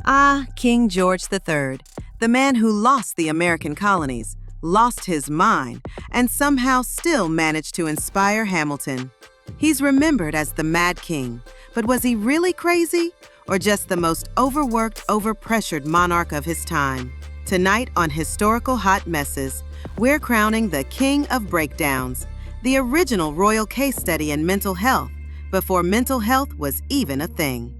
Ah, King George III, the man who lost the American colonies, lost his mind, and somehow still managed to inspire Hamilton. He's remembered as the Mad King, but was he really crazy? Or just the most overworked, overpressured monarch of his time? Tonight on Historical Hot Messes, we're crowning the King of Breakdowns, the original royal case study in mental health, before mental health was even a thing.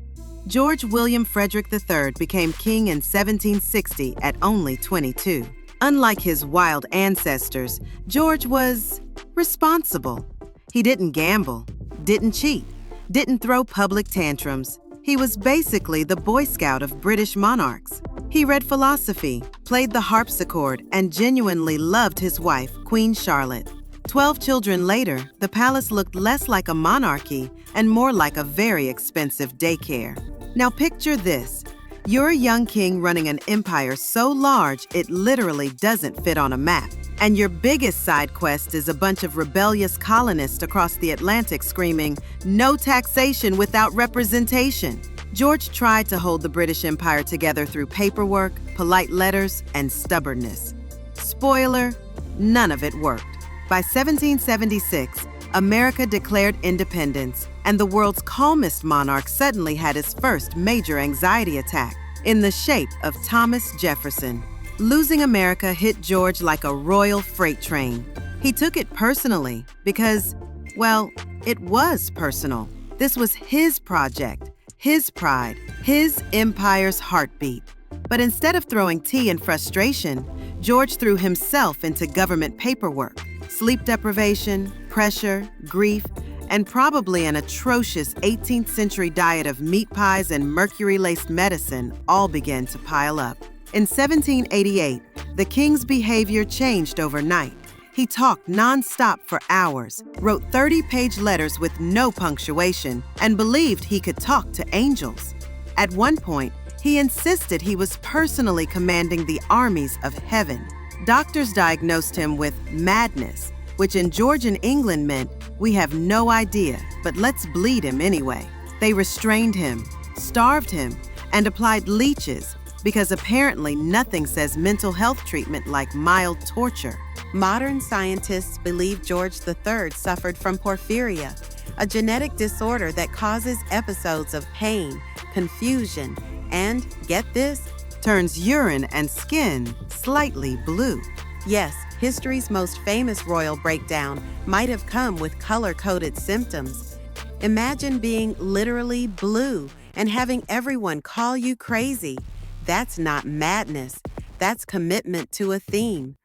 George William Frederick III became king in 1760 at only 22. Unlike his wild ancestors, George was responsible. He didn't gamble, didn't cheat, didn't throw public tantrums. He was basically the Boy Scout of British monarchs. He read philosophy, played the harpsichord, and genuinely loved his wife, Queen Charlotte. 12 children later, the palace looked less like a monarchy and more like a very expensive daycare. Now picture this. You're a young king running an empire so large it literally doesn't fit on a map. And your biggest side quest is a bunch of rebellious colonists across the Atlantic screaming, "No taxation without representation." George tried to hold the British Empire together through paperwork, polite letters, and stubbornness. Spoiler, none of it worked. By 1776, America declared independence, and the world's calmest monarch suddenly had his first major anxiety attack in the shape of Thomas Jefferson. Losing America hit George like a royal freight train. He took it personally because, well, it was personal. This was his project, his pride, his empire's heartbeat. But instead of throwing tea in frustration, George threw himself into government paperwork. Sleep deprivation, pressure, grief, and probably an atrocious 18th century diet of meat pies and mercury-laced medicine all began to pile up. In 1788, the king's behavior changed overnight. He talked nonstop for hours, wrote 30-page letters with no punctuation, and believed he could talk to angels. At one point, he insisted he was personally commanding the armies of heaven. Doctors diagnosed him with madness, which in Georgian England meant, we have no idea, but let's bleed him anyway. They restrained him, starved him, and applied leeches, because apparently nothing says mental health treatment like mild torture. Modern scientists believe George III suffered from porphyria, a genetic disorder that causes episodes of pain, confusion, and, get this, turns urine and skin slightly blue. Yes, history's most famous royal breakdown might have come with color-coded symptoms. Imagine being literally blue and having everyone call you crazy. That's not madness. That's commitment to a theme.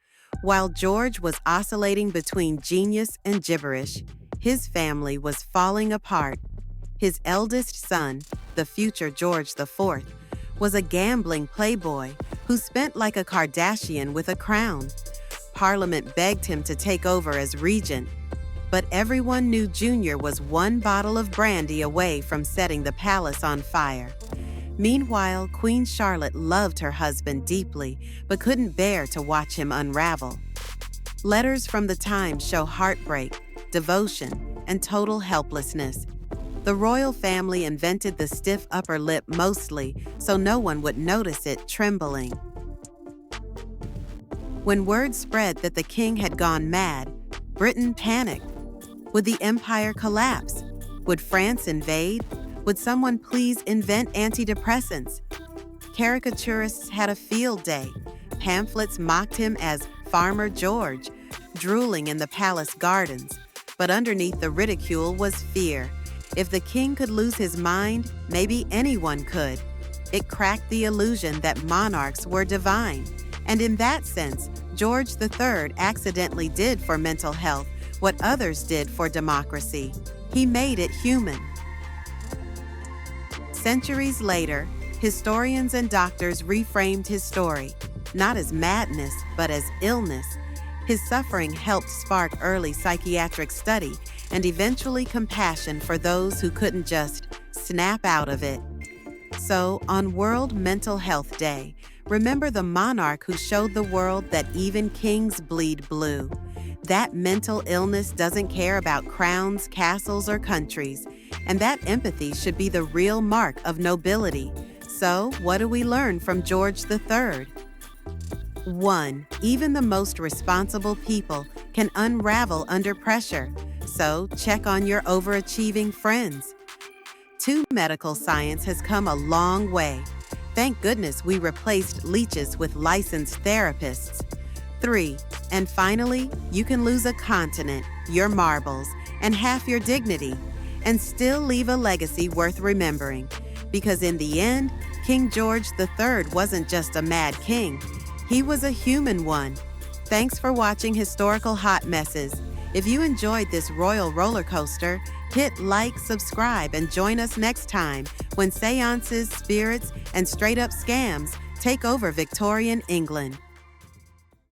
While George was oscillating between genius and gibberish, his family was falling apart. His eldest son, the future George IV, was a gambling playboy who spent like a Kardashian with a crown. Parliament begged him to take over as regent, but everyone knew Junior was one bottle of brandy away from setting the palace on fire. Meanwhile, Queen Charlotte loved her husband deeply, but couldn't bear to watch him unravel. Letters from the time show heartbreak, devotion, and total helplessness. The royal family invented the stiff upper lip mostly so no one would notice it trembling. When word spread that the king had gone mad, Britain panicked. Would the empire collapse? Would France invade? Would someone please invent antidepressants? Caricaturists had a field day. Pamphlets mocked him as Farmer George, drooling in the palace gardens. But underneath the ridicule was fear. If the king could lose his mind, maybe anyone could. It cracked the illusion that monarchs were divine. And in that sense, George III accidentally did for mental health what others did for democracy. He made it human. Centuries later, historians and doctors reframed his story, not as madness, but as illness. His suffering helped spark early psychiatric study and eventually compassion for those who couldn't just snap out of it. So, on World Mental Health Day, remember the monarch who showed the world that even kings bleed blue. That mental illness doesn't care about crowns, castles, or countries, and that empathy should be the real mark of nobility. So, what do we learn from George III? 1. Even the most responsible people can unravel under pressure, so check on your overachieving friends. 2. Medical science has come a long way. Thank goodness we replaced leeches with licensed therapists. 3. And finally, you can lose a continent, your marbles, and half your dignity, and still leave a legacy worth remembering. Because in the end, King George III wasn't just a mad king. He was a human one. Thanks for watching Historical Hot Messes. If you enjoyed this royal roller coaster, hit like, subscribe, and join us next time when seances, spirits, and straight-up scams take over Victorian England.